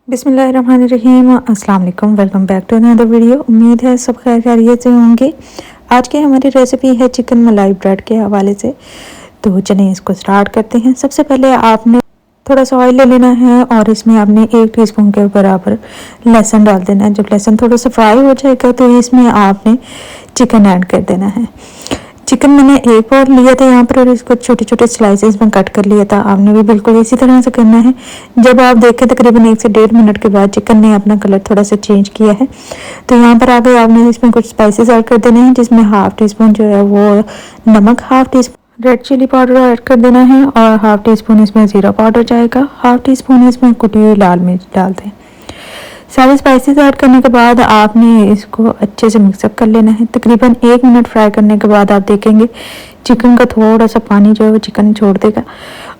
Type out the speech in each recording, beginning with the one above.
बिस्मिल्लाहिर्रहमानिर्रहीम। अस्सलाम वालेकुम। Welcome back to another video. उम्मीद है सब खैरियत से होंगे। आज की हमारी रेसिपी है चिकन मलाई ब्रेड के हवाले से। तो चलिए इसको स्टार्ट करते हैं। सबसे पहले आपने थोड़ा सा ऑयल ले लेना है और इसमें आपने 1 टीस्पून के बराबर लहसुन डाल देना है। जब लहसुन थोड़ा सा फ्राई हो जाएगा तो इसमें आपने चिकन ऐड कर देना है। चिकन मैंने एक और लिया था यहाँ पर और इसको छोटे छोटे स्लाइसेस में कट कर लिया था। आपने भी बिल्कुल इसी तरह से करना है। जब आप देखें तकरीबन 1 से 1.5 मिनट के बाद चिकन ने अपना कलर थोड़ा सा चेंज किया है तो यहाँ पर आगे आपने इसमें कुछ स्पाइसेस ऐड कर देने हैं, जिसमें 1/2 टीस्पून जो है वो नमक, 1/2 teaspoon red chilli powder add कर देना है और 1/2 टीस्पून इसमें ज़ीरा पाउडर जाएगा। 1/2 टीस्पून इसमें कुटी हुई लाल मिर्च डाल दें। सारे स्पाइसेस ऐड करने के बाद आपने इसको अच्छे से मिक्सअप कर लेना है। तकरीबन 1 मिनट फ्राई करने के बाद आप देखेंगे चिकन का थोड़ा सा पानी जो है वो चिकन छोड़ देगा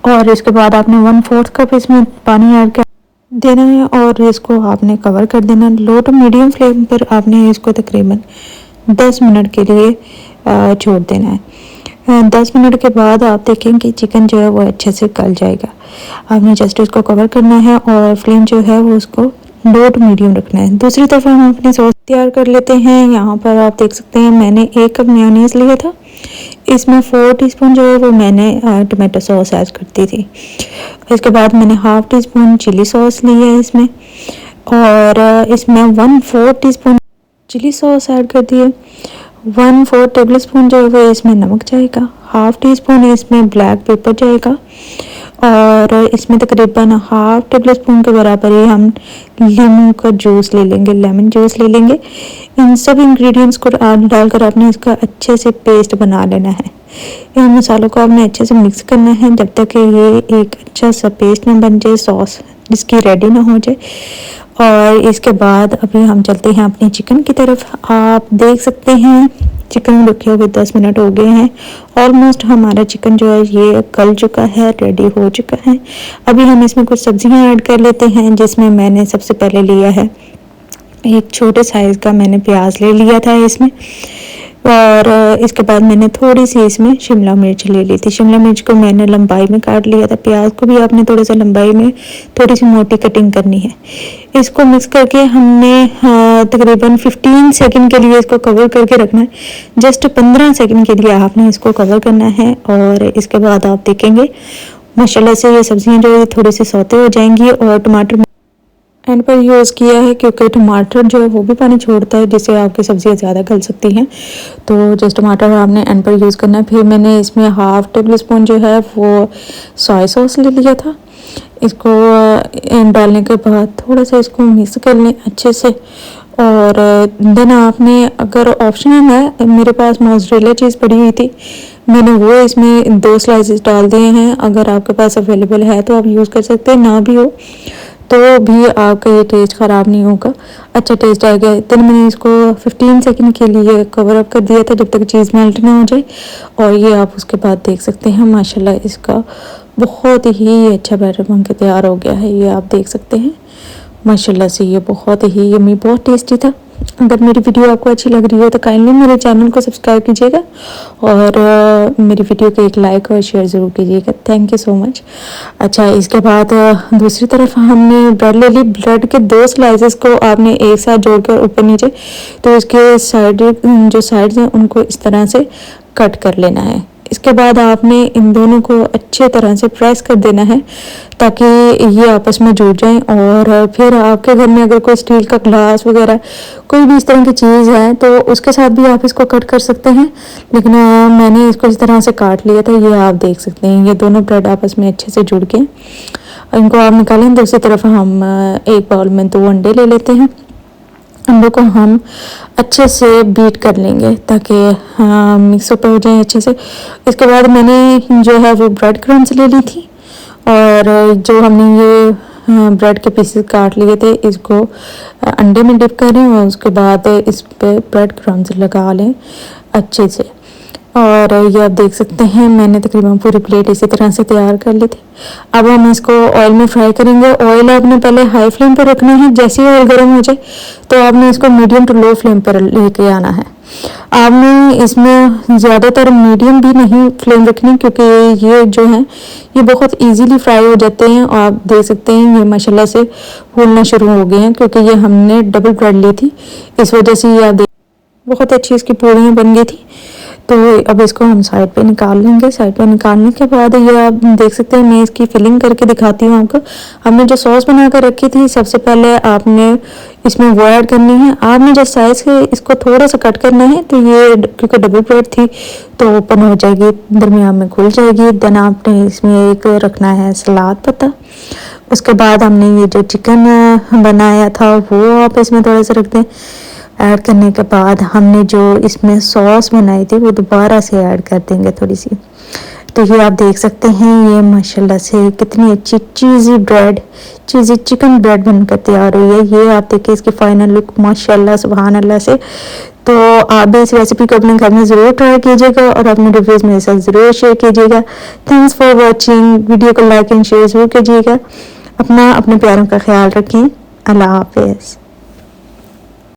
और इसके बाद आपने 1/4 कप इसमें पानी ऐड कर देना है और इसको आपने कवर कर देना। लो टू मीडियम फ्लेम पर आपने इसको तकरीबन 10 मिनट के लिए छोड़ देना है। 10 मिनट के बाद आप देखेंगे कि चिकन जो है वो अच्छे से गल जाएगा। आपने जस्ट इसको कवर करना है और फ्लेम जो है वो उसको लो टू मीडियम रखना है। दूसरी तरफ हम अपनी सॉस तैयार कर लेते हैं। यहाँ पर आप देख सकते हैं मैंने 1 कप मेयोनीज लिया था। इसमें 4 टीस्पून जो है वो मैंने टमाटो सॉस ऐड करती थी। इसके बाद मैंने 1/2 टीस्पून चिली सॉस ली है इसमें और इसमें 1/4 टीस्पून चिली सॉस ऐड कर दिए। 1/4 टेबल स्पून जो है वो इसमें नमक जाएगा। 1/2 टीस्पून इसमें ब्लैक पेपर जाएगा और इसमें तकरीबन 1/2 टेबल स्पून के बराबर ही हम लीमू का जूस ले लेंगे, लेमन जूस ले लेंगे। इन सब इंग्रेडिएंट्स को डालकर आपने इसका अच्छे से पेस्ट बना लेना है। इन मसालों को आपने अच्छे से मिक्स करना है जब तक कि ये एक अच्छा सा पेस्ट ना बन जाए, सॉस इसकी रेडी ना हो जाए। और इसके बाद अभी हम चलते हैं अपनी चिकन की तरफ। आप देख सकते हैं चिकन रखे हुए 10 मिनट हो गए हैं। ऑलमोस्ट हमारा चिकन जो है ये गल चुका है, रेडी हो चुका है। अभी हम इसमें कुछ सब्जियां ऐड कर लेते हैं, जिसमें मैंने सबसे पहले लिया है एक छोटे साइज़ का मैंने प्याज ले लिया था इसमें और इसके बाद मैंने थोड़ी सी इसमें शिमला मिर्च ले ली थी। शिमला मिर्च को मैंने लंबाई में काट लिया था। प्याज को भी आपने थोड़ा सा लंबाई में थोड़ी सी मोटी कटिंग करनी है। इसको मिक्स करके हमने तकरीबन 15 सेकंड के लिए इसको कवर करके रखना है। जस्ट 15 सेकंड के लिए आपने इसको कवर करना है और इसके बाद आप देखेंगे माशाल्लाह से ये सब्जियां जो है थोड़ी सी सौते हो जाएंगी। और टमाटर एंड पर यूज़ किया है क्योंकि टमाटर जो है वो भी पानी छोड़ता है, जिससे आपकी सब्जियां ज़्यादा गल सकती हैं। तो जस्ट टमाटर आपने एंड पर यूज़ करना है। फिर मैंने इसमें 1/2 टेबल स्पून जो है वो सोया सॉस ले लिया था। इसको डालने के बाद थोड़ा सा इसको मिक्स कर लें अच्छे से। और देन आपने, अगर ऑप्शनल है, मेरे पास मोज़रेला चीज़ पड़ी हुई थी, मैंने वो इसमें 2 स्लाइसेस डाल दिए हैं। अगर आपके पास अवेलेबल है तो आप यूज़ कर सकते हैं, ना भी हो तो भी आपका ये टेस्ट ख़राब नहीं होगा, अच्छा टेस्ट आएगा। तो मैंने इसको 15 सेकंड के लिए कवर अप कर दिया था जब तक चीज़ मेल्ट ना हो जाए। और ये आप उसके बाद देख सकते हैं माशाल्लाह इसका बहुत ही अच्छा बैटर बन के तैयार हो गया है। ये आप देख सकते हैं माशाल्लाह से ये बहुत ही यम्मी, बहुत टेस्टी था। अगर मेरी वीडियो आपको अच्छी लग रही हो तो काइंडली मेरे चैनल को सब्सक्राइब कीजिएगा और मेरी वीडियो को एक लाइक और शेयर ज़रूर कीजिएगा। Thank you so much. अच्छा, इसके बाद दूसरी तरफ हमने ब्रेड ले ली। ब्रेड के 2 स्लाइसेस को आपने एक साथ जोड़कर ऊपर नीचे, तो इसके साइड जो साइड्स हैं उनको इस तरह से कट कर लेना है। इसके बाद आपने इन दोनों को अच्छे तरह से प्रेस कर देना है ताकि ये आपस में जुड़ जाएं। और फिर आपके घर में अगर कोई स्टील का ग्लास वगैरह कोई भी इस तरह की चीज़ है तो उसके साथ भी आप इसको कट कर सकते हैं, लेकिन मैंने इसको इस तरह से काट लिया था। ये आप देख सकते हैं ये दोनों ब्रेड आपस में अच्छे से जुड़ गए। इनको आप निकालें। दूसरी तरफ हम एक बाउल में 2 अंडे ले लेते हैं। अंडों को हम अच्छे से बीट कर लेंगे ताकि मिक्स अप हो जाए अच्छे से। इसके बाद मैंने जो है वो ब्रेड क्रम्स ले ली थी और जो हमने ये ब्रेड के पीसेस काट लिए थे इसको अंडे में डिप करें और उसके बाद इस पे ब्रेड क्रम्स लगा लें अच्छे से। और ये आप देख सकते हैं मैंने तकरीबन पूरी प्लेट इसी तरह से तैयार कर ली थी। अब हम इसको ऑयल में फ्राई करेंगे। ऑयल आपने पहले हाई फ्लेम पर रखना है। जैसे ही ऑयल गर्म हो जाए तो आपने इसको मीडियम टू लो फ्लेम पर लेके आना है। आपने इसमें ज़्यादातर मीडियम भी नहीं फ्लेम रखनी, क्योंकि ये जो है ये बहुत इजीली फ्राई हो जाते हैं। और आप देख सकते हैं ये माशाल्लाह से फूलना शुरू हो गए हैं, क्योंकि ये हमने डबल ब्रेड ली थी, इस वजह से ये आप देख बहुत अच्छी इसकी पूड़ियाँ बन गई थी। तो अब इसको हम साइड पे निकाल लेंगे। साइड पे निकालने के बाद ये आप देख सकते हैं, मैं इसकी फिलिंग करके दिखाती हूँ आपको। हमने जो सॉस बना कर रखी थी, सबसे पहले आपने इसमें वो ऐड करनी है। आपने जो साइज़ के इसको थोड़ा सा कट करना है, तो ये क्योंकि डबल ब्रेड थी तो ओपन हो जाएगी, दरमियान में खुल जाएगी। देन आपने इसमें एक रखना है सलाद पत्ता। उसके बाद हमने ये जो चिकन बनाया था वो आप इसमें थोड़ा सा रख दें। ऐड करने के बाद हमने जो इसमें सॉस बनाई थी वो दोबारा से ऐड कर देंगे थोड़ी सी। तो ये आप देख सकते हैं ये माशाल्लाह से कितनी अच्छी चीज़ी चिकन ब्रेड बनकर तैयार हुई है। ये आप देखिए इसकी फाइनल लुक माशाल्लाह सुभान अल्लाह से। तो आप भी इस रेसिपी को अपने घर में ज़रूर ट्राई कीजिएगा और अपने रिव्यूज़ मेरे साथ ज़रूर शेयर कीजिएगा। Thanks for watching. वीडियो को लाइक एंड शेयर ज़रूर कीजिएगा। अपने प्यारों का ख्याल रखें। अल्लाह हाफिज़।